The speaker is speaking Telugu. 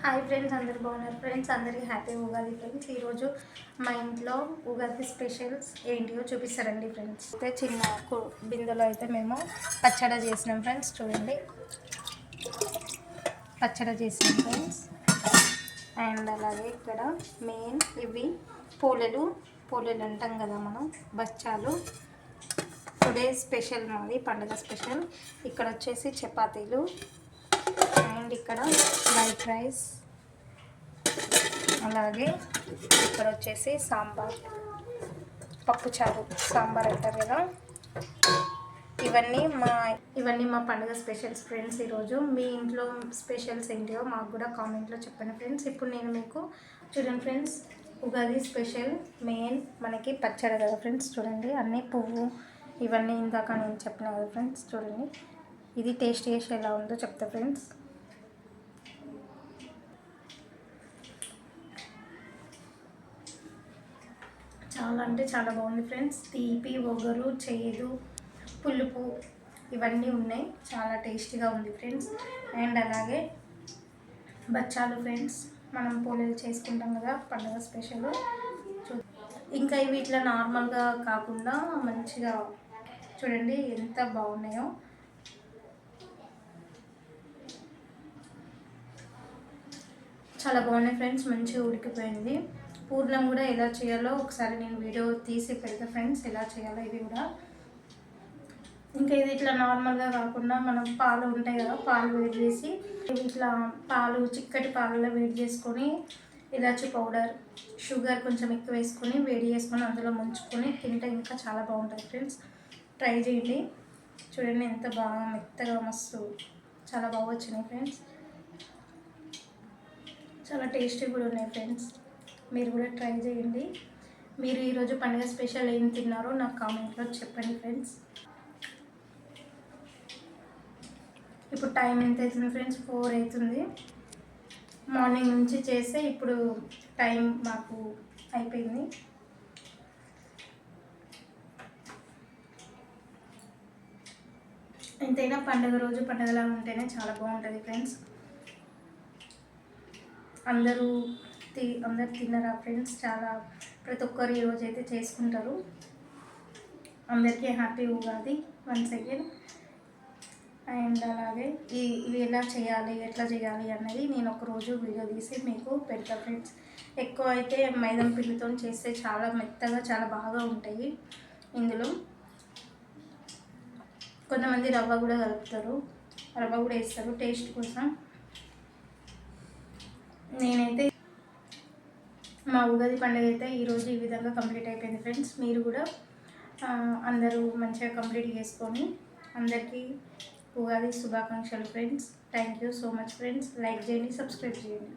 హాయ్ ఫ్రెండ్స్, అందరు బాగున్నారు ఫ్రెండ్స్. అందరికీ హ్యాపీ ఉగాది ఫ్రెండ్స్. ఈరోజు మా ఇంట్లో ఉగాది స్పెషల్స్ ఏంటియో చూపిస్తారండి ఫ్రెండ్స్. అయితే చిన్న బిందెలో అయితే మేము పచ్చడి చేసినాం ఫ్రెండ్స్. చూడండి, పచ్చడి చేసినాం ఫ్రెండ్స్. అండ్ అలాగే ఇక్కడ మెయిన్ ఇవి పూలలు అంటాం కదా మనం, బచ్చాలు. టుడే స్పెషల్ మాది పండుగ స్పెషల్. ఇక్కడ వచ్చేసి చపాతీలు అండ్ ఇక్కడ వైట్ రైస్, అలాగే ఇక్కడ వచ్చేసి సాంబార్, పప్పుచారు, సాంబార్ అంటారు కదా. ఇవన్నీ మా పండుగ స్పెషల్స్ ఫ్రెండ్స్. ఈరోజు మీ ఇంట్లో స్పెషల్స్ ఏంటియో మాకు కూడా కామెంట్లో చెప్పండి ఫ్రెండ్స్. ఇప్పుడు నేను మీకు చూడండి ఫ్రెండ్స్, ఉగాది స్పెషల్ మెయిన్ మనకి పచ్చడి కదా ఫ్రెండ్స్. చూడండి, అన్నీ పువ్వు ఇవన్నీ ఇందాక నేను చెప్పిన కదా ఫ్రెండ్స్. చూడండి, ఇది టేస్ట్ చేసి ఎలా ఉందో చెప్తా ఫ్రెండ్స్. చాలా అంటే చాలా బాగుంది ఫ్రెండ్స్. తీపి, ఒగరు, చేదు, పులుపు ఇవన్నీ ఉన్నాయి. చాలా టేస్టీగా ఉంది ఫ్రెండ్స్. అండ్ అలాగే బచ్చాలు ఫ్రెండ్స్, మనం పోలేలు చేసుకుంటాం కదా పండుగ స్పెషల్. ఇంకా ఇవి ఇట్లా నార్మల్గా కాకుండా మంచిగా చూడండి ఎంత బాగున్నాయో. చాలా బాగున్నాయి ఫ్రెండ్స్, మంచిగా ఉడికిపోయింది. పూర్ణం కూడా ఎలా చేయాలో ఒకసారి నేను వీడియో తీసి పెడతా ఫ్రెండ్స్, ఎలా చేయాలో ఇది కూడా. ఇంకా ఇది ఇట్లా నార్మల్గా కాకుండా మనం పాలు ఉంటాయి కదా, పాలు వేడి చేసి ఇట్లా చిక్కటి పాలలో వేడి చేసుకొని ఇలాచి పౌడర్, షుగర్ కొంచెం ఎక్కువ వేసుకొని వేడి చేసుకొని అందులో ముంచుకొని తింటే ఇంకా చాలా బాగుంటుంది ఫ్రెండ్స్. ట్రై చేయండి. చూడండి ఎంత బాగా మెత్తగా మస్తు చాలా బాగా వచ్చినాయి ఫ్రెండ్స్. చాలా టేస్టీ కూడా ఉన్నాయి ఫ్రెండ్స్. మీరు కూడా ట్రై చేయండి. మీరు ఈరోజు పండుగ స్పెషల్ ఏం తిన్నారో నాకు కామెంట్లో చెప్పండి ఫ్రెండ్స్. ఇప్పుడు టైం ఎంత అవుతుంది ఫ్రెండ్స్? 4 అవుతుంది. మార్నింగ్ నుంచి చేస్తే ఇప్పుడు టైం మాకు అయిపోయింది. ఎంతైనా పండుగ రోజు పండుగలా ఉంటేనే చాలా బాగుంటుంది ఫ్రెండ్స్. అందరూ తిన్నారా ఫ్రెండ్స్? ప్రతి ఒక్కరు ఈరోజు అయితే చేసుకుంటారు. అందరికీ happy Ugadi once again. And అలాగే ఇవి ఎట్లా చేయాలి అన్నది నేను ఒకరోజు వీడియో తీసి మీకు పెడతా ఫ్రెండ్స్. ఎక్కువ అయితే మైదా పిండితో చేస్తే చాలా మెత్తగా చాలా బాగా ఉంటాయి. ఇందులో కొంతమంది రవ్వ కూడా కలుపుతారు, రవ్వ కూడా వేస్తారు టేస్ట్ కోసం. నేనైతే మా ఉగాది పండుగ అయితే ఈరోజు ఈ విధంగా కంప్లీట్ అయిపోయింది ఫ్రెండ్స్. మీరు కూడా అందరూ మంచిగా కంప్లీట్ చేసుకొని అందరికీ ఉగాది శుభాకాంక్షలు friends. Thank you so much friends. Like చేయండి, సబ్స్క్రైబ్ చేయండి.